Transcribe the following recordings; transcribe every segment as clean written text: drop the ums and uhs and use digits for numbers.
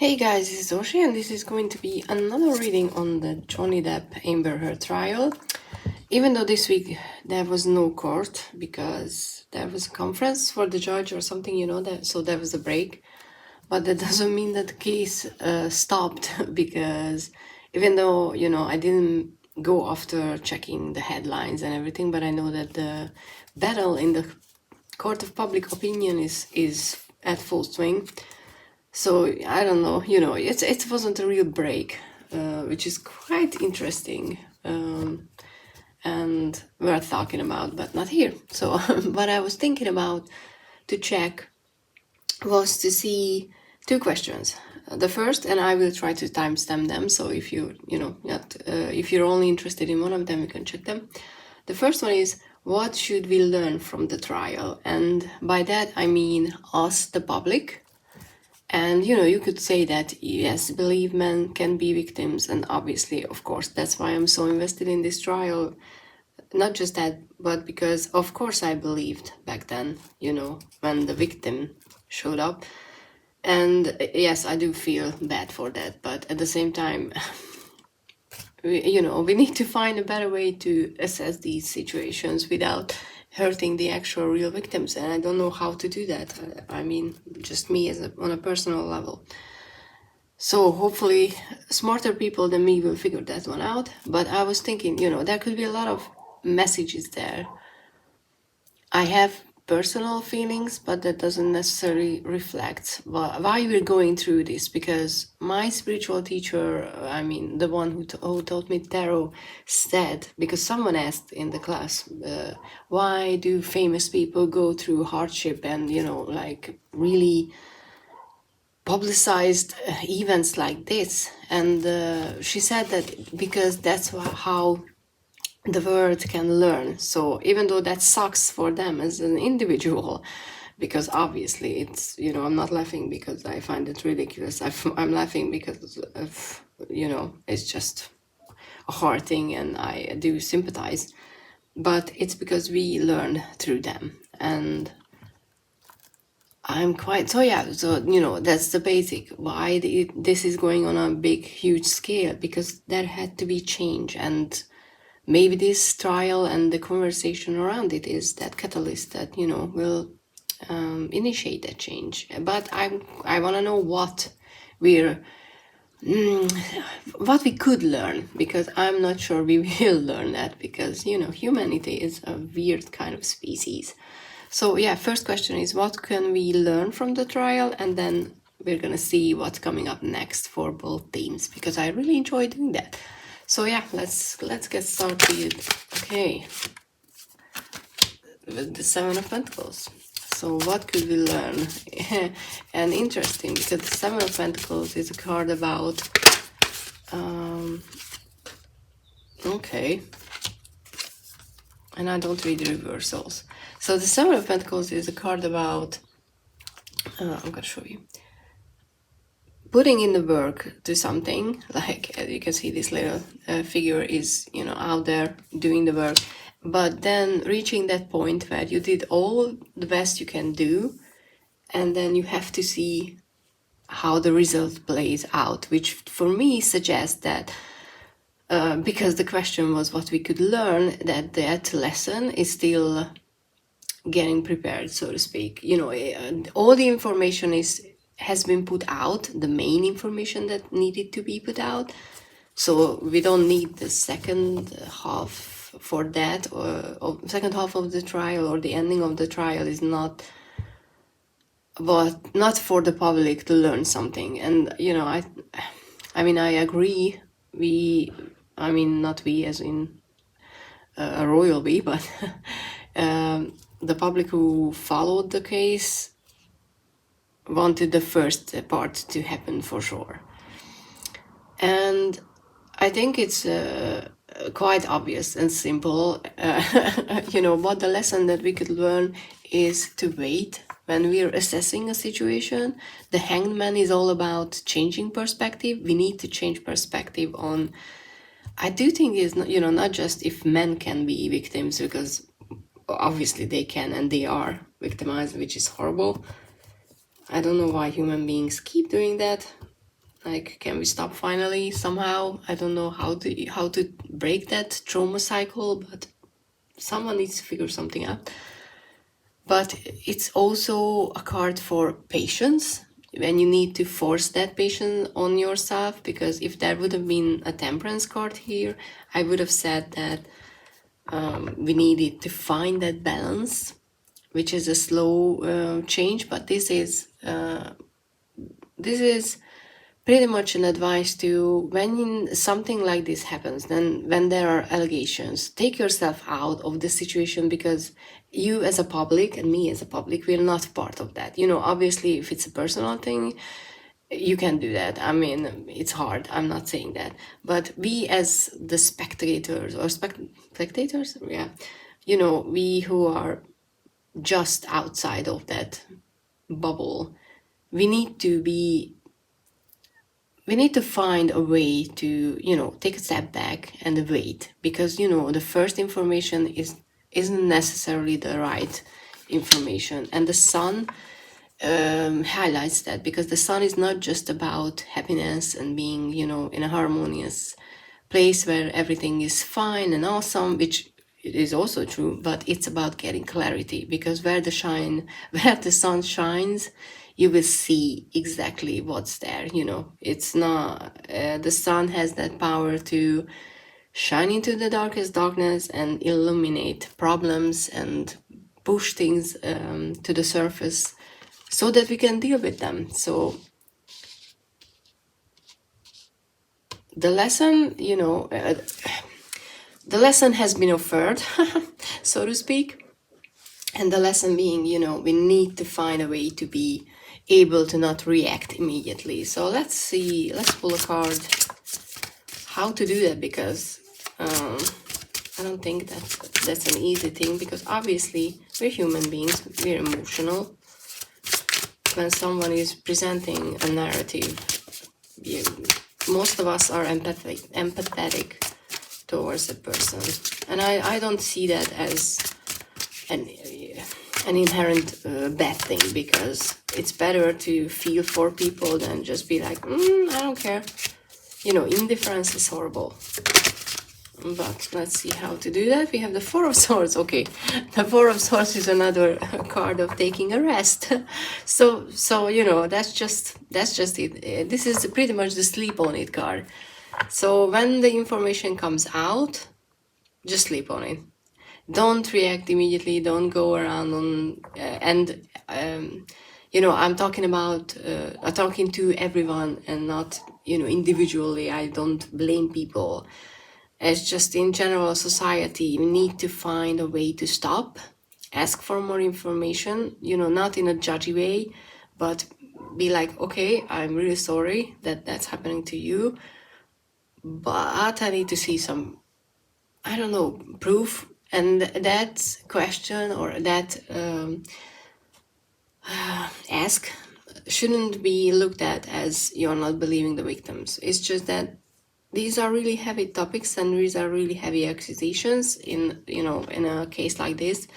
Hey guys, this is Oshi, and this is going to be another reading on the Johnny Depp Amber Heard trial. Even though this week there was no court because there was a conference for the judge or something, so there was a break. But that doesn't mean that the case stopped because even though, I didn't go after checking the headlines and everything, but I know that the battle in the court of public opinion is at full swing. So I don't know, it wasn't a real break, which is quite interesting and worth talking about, but not here. So what I was thinking about to check was to see two questions. The first, and I will try to timestamp them. So if if you're only interested in one of them, you can check them. The first one is, what should we learn from the trial? And by that I mean us, the public. And, you could say that, yes, believe men can be victims. And obviously, of course, that's why I'm so invested in this trial. Not just that, but because, of course, I believed back then, when the victim showed up. And yes, I do feel bad for that. But at the same time, we need to find a better way to assess these situations without hurting the actual real victims, and I don't know how to do that. I mean, just me on a personal level. So hopefully smarter people than me will figure that one out. But I was thinking, there could be a lot of messages there. I have personal feelings, but that doesn't necessarily reflect why we're going through this, because my spiritual teacher, the one who taught me tarot, said, because someone asked in the class, why do famous people go through hardship and really publicized events like this? And she said that because that's how the world can learn. So even though that sucks for them as an individual, because obviously it's, I'm not laughing because I find it ridiculous. I'm laughing because of, it's just a hard thing and I do sympathize. But it's because we learn through them. And I'm quite, so that's the basic, why this is going on a big, huge scale, because there had to be change. And maybe this trial and the conversation around it is that catalyst that, will initiate that change. But I want to know what we could learn, because I'm not sure we will learn that, because, humanity is a weird kind of species. So yeah, first question is, what can we learn from the trial? And then we're going to see what's coming up next for both teams, because I really enjoy doing that. So yeah, let's get started. Okay, with the Seven of Pentacles. So what could we learn? And interesting, because the Seven of Pentacles is a card about okay, and I don't read reversals. So the Seven of Pentacles is a card about I'm gonna show you, putting in the work to something. Like, as you can see, this little figure is, out there doing the work, but then reaching that point where you did all the best you can do, and then you have to see how the result plays out, which for me suggests that because the question was what we could learn, that lesson is still getting prepared, so to speak. All the information has been put out, the main information that needed to be put out. So we don't need the second half for that, or second half of the trial, or the ending of the trial is not for the public to learn something. And, I agree. Not we as in a royal we, but the public who followed the case wanted the first part to happen for sure. And I think it's quite obvious and simple. What the lesson that we could learn is to wait when we're assessing a situation. The Hanged Man is all about changing perspective. We need to change perspective on, I do think is, not just if men can be victims, because obviously they can and they are victimized, which is horrible. I don't know why human beings keep doing that. Like, can we stop finally somehow? I don't know how to break that trauma cycle, but someone needs to figure something out. But it's also a card for patience, when you need to force that patience on yourself, because if there would have been a temperance card here, I would have said that we needed to find that balance, which is a slow change. But this is pretty much an advice to, when something like this happens, then when there are allegations, take yourself out of the situation, because you as a public and me as a public, we're not part of that. Obviously, if it's a personal thing, you can do that. I mean, it's hard. I'm not saying that. But we as the spectators or spectators, yeah, we who are just outside of that bubble, we need to find a way to take a step back and wait, because the first information isn't necessarily the right information. And the sun highlights that, because the sun is not just about happiness and being in a harmonious place where everything is fine and awesome, which it is also true, but it's about getting clarity, because where the sun shines, you will see exactly what's there. It's not the sun has that power to shine into the darkest darkness and illuminate problems and push things to the surface so that we can deal with them. So the lesson, the lesson has been offered, so to speak. And the lesson being, we need to find a way to be able to not react immediately. So let's pull a card how to do that, because I don't think that's an easy thing, because obviously we're human beings, we're emotional. When someone is presenting a narrative, most of us are empathetic towards a person, and I don't see that as an inherent bad thing, because it's better to feel for people than just be like, I don't care. Indifference is horrible. But let's see how to do that. We have the Four of Swords. Okay, the Four of Swords is another card of taking a rest. So that's just it. This is pretty much the sleep on it card. So when the information comes out, just sleep on it. Don't react immediately. Don't go around on I'm talking about talking to everyone and not individually. I don't blame people. It's just in general society, you need to find a way to stop, ask for more information, not in a judgy way, but be like, okay, I'm really sorry that that's happening to you, but I need to see some, I don't know, proof. And that question or that ask shouldn't be looked at as you're not believing the victims. It's just that these are really heavy topics and these are really heavy accusations in a case like this.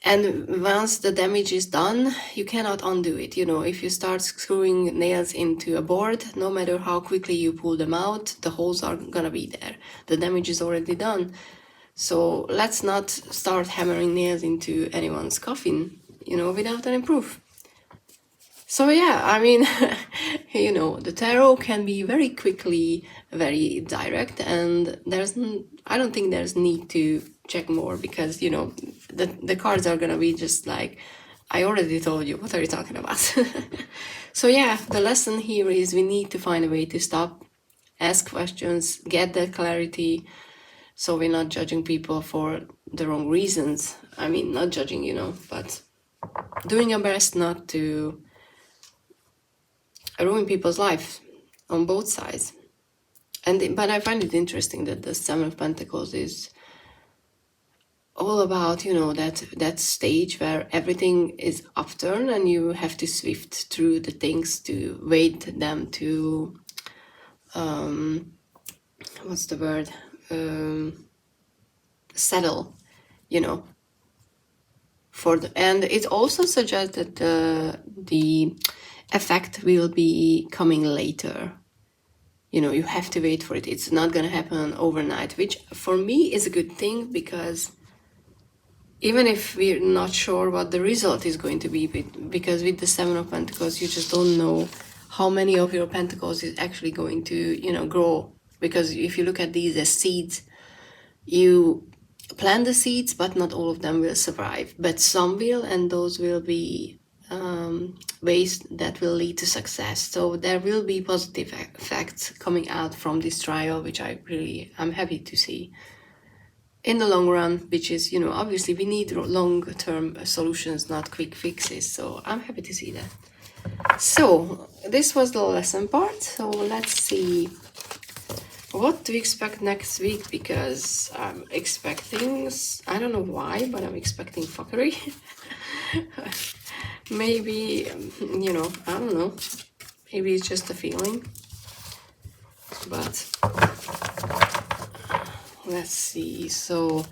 And once the damage is done, you cannot undo it. If you start screwing nails into a board, no matter how quickly you pull them out, the holes are gonna be there. The damage is already done. So let's not start hammering nails into anyone's coffin, without any proof. So yeah, I mean, the tarot can be very quickly, very direct, and I don't think there's need to check more, because, the cards are gonna be just like, I already told you, what are you talking about? So yeah, the lesson here is we need to find a way to stop, ask questions, get that clarity, so we're not judging people for the wrong reasons. I mean, not judging, but doing our best not to ruin people's life on both sides. But I find it interesting that the Seven of Pentacles is all about, that stage where everything is upturned and you have to swift through the things to wait them to, what's the word, settle, and it also suggests that the effect will be coming later. You know, you have to wait for it. It's not going to happen overnight, which for me is a good thing, because even if we're not sure what the result is going to be, because with the Seven of Pentacles, you just don't know how many of your pentacles is actually going to, you know, grow. Because if you look at these as seeds, you plant the seeds, but not all of them will survive. But some will, and those will be ways that will lead to success. So there will be positive effects coming out from this trial, which I'm happy to see in the long run, which is, you know, obviously we need long-term solutions, not quick fixes. So I'm happy to see that. So this was the lesson part. So let's see what to expect next week, because I'm expecting, I don't know why, but I'm expecting fuckery. Maybe, you know, I don't know. Maybe it's just a feeling. But let's see. So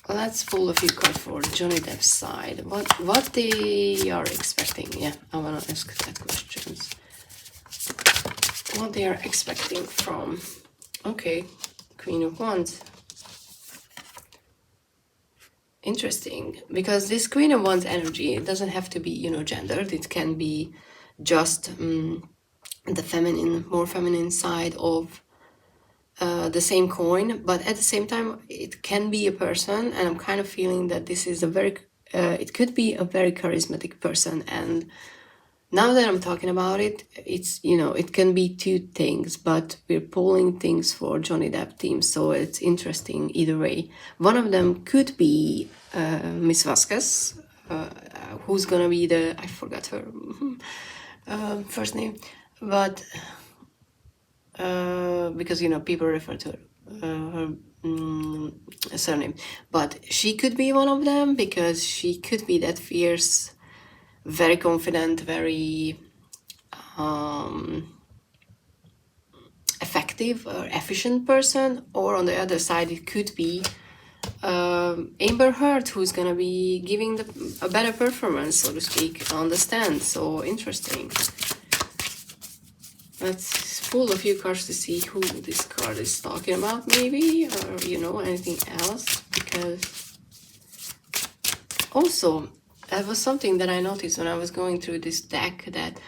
let's pull a few cards for Johnny Depp's side. What they are expecting. Yeah, I want to ask that questions. What they are expecting from, okay, Queen of Wands. Interesting, because this Queen of Wands energy, it doesn't have to be, you know, gendered. It can be just the feminine, more feminine side of the same coin, but at the same time, it can be a person, and I'm kind of feeling that this is a very, it could be a very charismatic person. And now that I'm talking about it, it's, you know, it can be two things, but we're pulling things for Johnny Depp team, so it's interesting either way. One of them could be Miss Vasquez, who's gonna be the, I forgot her first name, but because, you know, people refer to her surname, but she could be one of them, because she could be that fierce, very confident, very effective or efficient person. Or on the other side, it could be Amber Heard, who's gonna be giving a better performance, so to speak, on the stand. So interesting. Let's pull a few cards to see who this card is talking about, maybe, or, you know, anything else. Because also, that was something that I noticed when I was going through this deck, that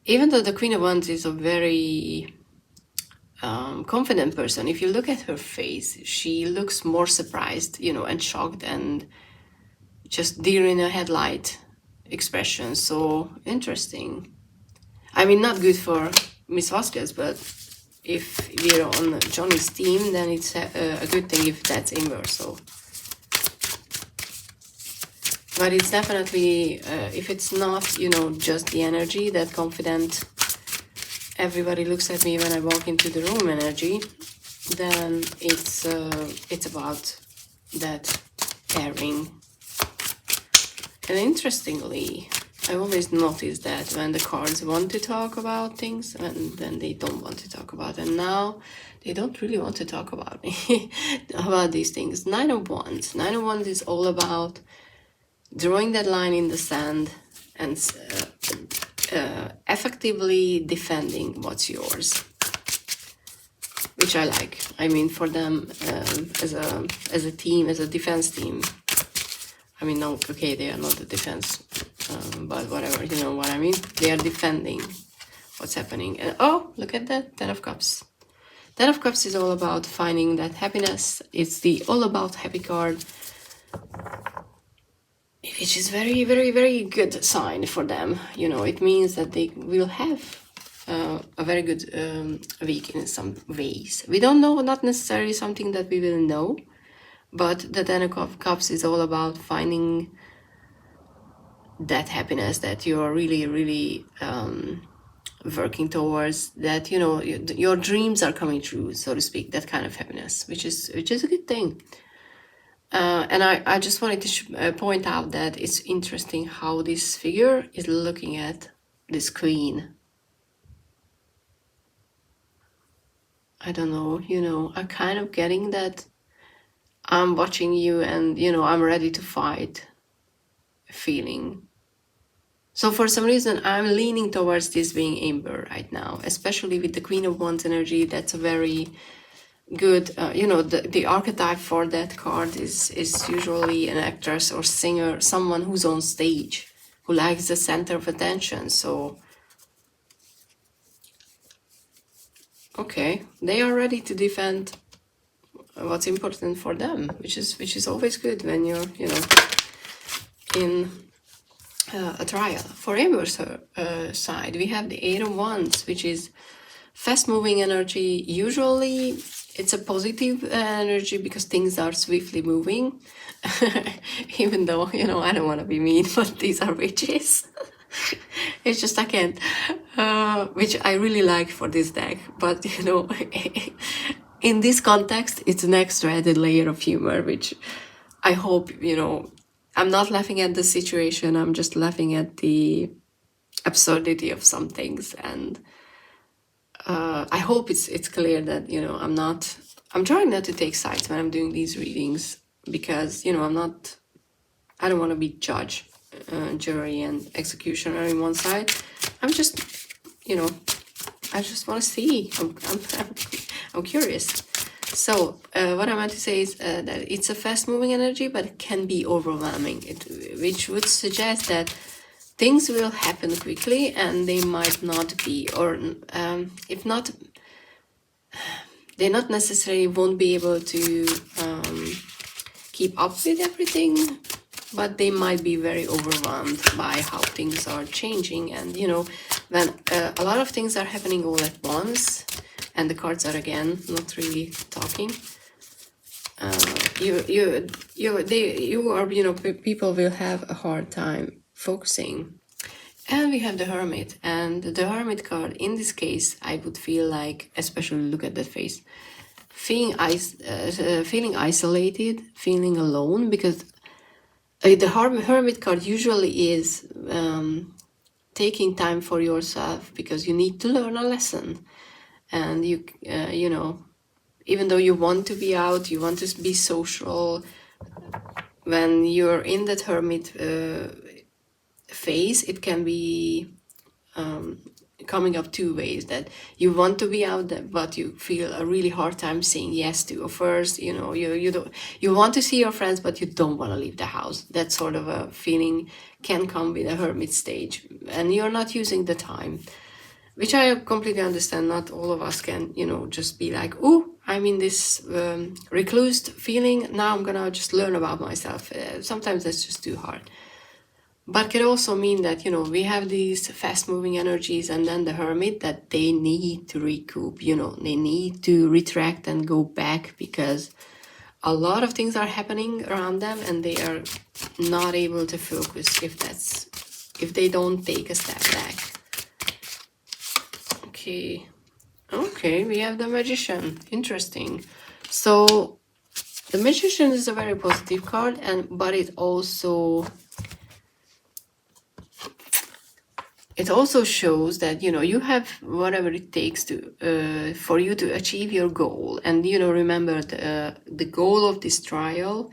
even though the Queen of Wands is a very confident person, if you look at her face, she looks more surprised, you know, and shocked, and just deer in a headlight expression. So interesting. I mean, not good for Miss Vasquez, but if we're on Johnny's team, then it's a good thing if that's inverse. So, but it's definitely, if it's not, you know, just the energy, that confident, everybody looks at me when I walk into the room energy, then it's about that caring. And interestingly, I always notice that when the cards want to talk about things, and then they don't want to talk about it. And now they don't really want to talk about me, about these things. Nine of Wands. Nine of Wands is all about drawing that line in the sand and effectively defending what's yours, which I like. I mean, for them, as a team, as a defense team. I mean, no, okay, they are not the defense, but whatever, you know what I mean? They are defending what's happening. And oh, look at that, Ten of Cups. Ten of Cups is all about finding that happiness. It's the all about happy card, which is very, very, very good sign for them. You know, it means that they will have a very good week in some ways. We don't know, not necessarily something that we will know, but the Ten of Cups is all about finding that happiness that you're really, really working towards, that, you know, your dreams are coming true, so to speak, that kind of happiness, which is a good thing. And I just wanted to point out that it's interesting how this figure is looking at this queen. I don't know, you know, I'm kind of getting that I'm watching you and, you know, I'm ready to fight feeling. So for some reason, I'm leaning towards this being Amber right now, especially with the Queen of Wands energy. That's a very good, the archetype for that card is usually an actress or singer, someone who's on stage, who likes the center of attention. So, okay, they are ready to defend what's important for them, which is always good when you're, in a trial. For Amber's side, we have the Eight of Wands, which is fast-moving energy. Usually, it's a positive energy because things are swiftly moving. Even though, I don't want to be mean, but these are witches. It's just I can't. Which I really like for this deck. But, in this context, it's an extra added layer of humor, which I hope, I'm not laughing at the situation. I'm just laughing at the absurdity of some things. And I hope it's clear that, I'm trying not to take sides when I'm doing these readings because, I don't want to be judge, jury and executioner on one side. I'm just, I just want to see. I'm curious. So what I meant to say is that it's a fast-moving energy, but it can be overwhelming, which would suggest that things will happen quickly and they might not be, or if not, they not necessarily won't be able to keep up with everything, but they might be very overwhelmed by how things are changing. And, when a lot of things are happening all at once, and the cards are again not really talking, people will have a hard time focusing. And we have the Hermit, and the Hermit card in this case, I would feel like, especially look at that face, feeling isolated, feeling alone, because the Hermit card usually is taking time for yourself because you need to learn a lesson. And even though you want to be out, you want to be social, when you're in that Hermit phase, it can be coming up two ways, that you want to be out there, but you feel a really hard time saying yes to offers. You want to see your friends, but you don't want to leave the house. That sort of a feeling can come with a Hermit stage, and you're not using the time, which I completely understand. Not all of us can, just be like, oh, I'm in this reclused feeling, now I'm gonna just learn about myself. Sometimes that's just too hard. But can also mean that, we have these fast-moving energies, and then the Hermit, that they need to recoup, they need to retract and go back because a lot of things are happening around them and they are not able to focus if they don't take a step back. Okay, we have the Magician. Interesting. So the Magician is a very positive card, but it also shows that, you have whatever it takes to for you to achieve your goal. And, remember, the goal of this trial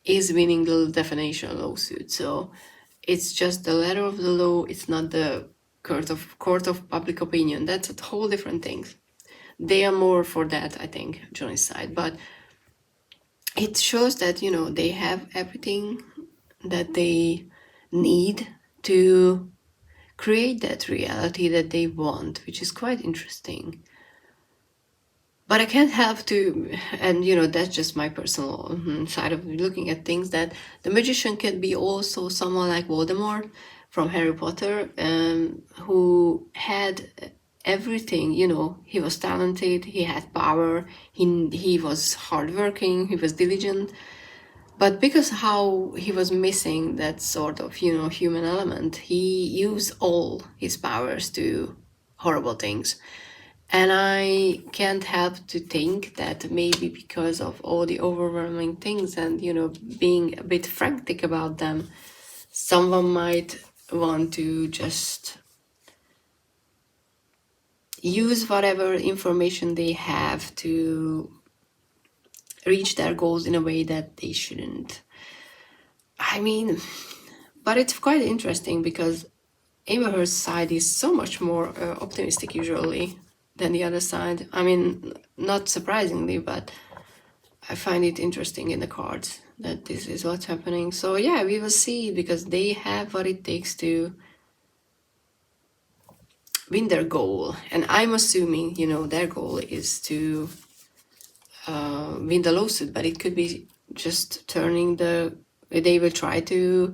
is winning the defamation lawsuit. So it's just the letter of the law. It's not the court of public opinion. That's a whole different thing. They are more for that, I think, Johnny's side. But it shows that, they have everything that they need to create that reality that they want, which is quite interesting. But I can't help to, and that's just my personal side of looking at things, that the Magician can be also someone like Voldemort from Harry Potter, who had everything. He was talented, he had power, he was hardworking, he was diligent. But because how he was missing that sort of, human element, he used all his powers to horrible things. And I can't help to think that maybe because of all the overwhelming things and, being a bit frantic about them, someone might want to just use whatever information they have to reach their goals in a way that they shouldn't. I mean, but it's quite interesting because Amber Heard's side is so much more optimistic usually than the other side. I mean, not surprisingly, but I find it interesting in the cards that this is what's happening. So yeah, we will see, because they have what it takes to win their goal. And I'm assuming, you know, their goal is to win the lawsuit, but it could be just turning the... They will try to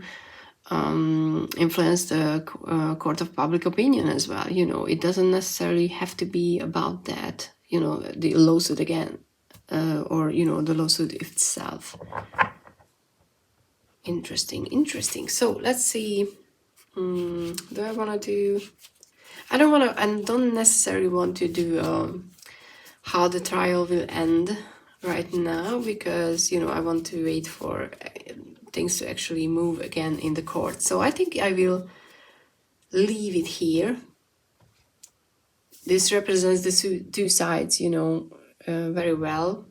influence the court of public opinion as well. You know, it doesn't necessarily have to be about that, you know, the lawsuit again, or, you know, the lawsuit itself. Interesting. So let's see. Do I want to do... I don't necessarily want to do how the trial will end right now, because, you know, I want to wait for things to actually move again in the court. So I think I will leave it here. This represents the two sides, you know, very well.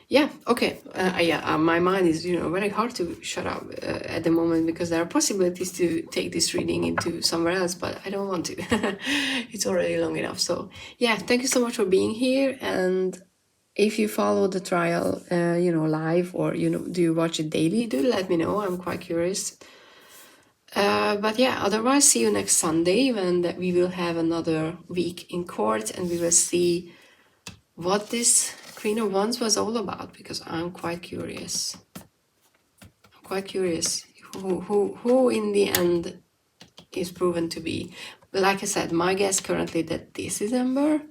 Yeah, okay. My mind is, you know, very hard to shut up at the moment, because there are possibilities to take this reading into somewhere else, but I don't want to. It's already long enough. So yeah, thank you so much for being here. And if you follow the trial, you know, live, or, you know, do you watch it daily, do let me know. I'm quite curious. But yeah, otherwise, see you next Sunday, when we will have another week in court, and we will see what this Queen of Wands was all about, because I'm quite curious. Who in the end is proven to be. Like I said, my guess currently that this is Amber,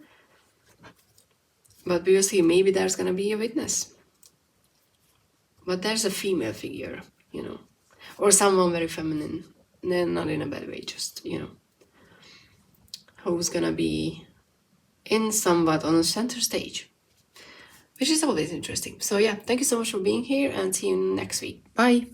but we will see. Maybe there's gonna be a witness, but there's a female figure, you know, or someone very feminine. Then not in a bad way, just, you know, who's gonna be in somewhat on the center stage, which is always interesting. So yeah, thank you so much for being here, and see you next week. Bye.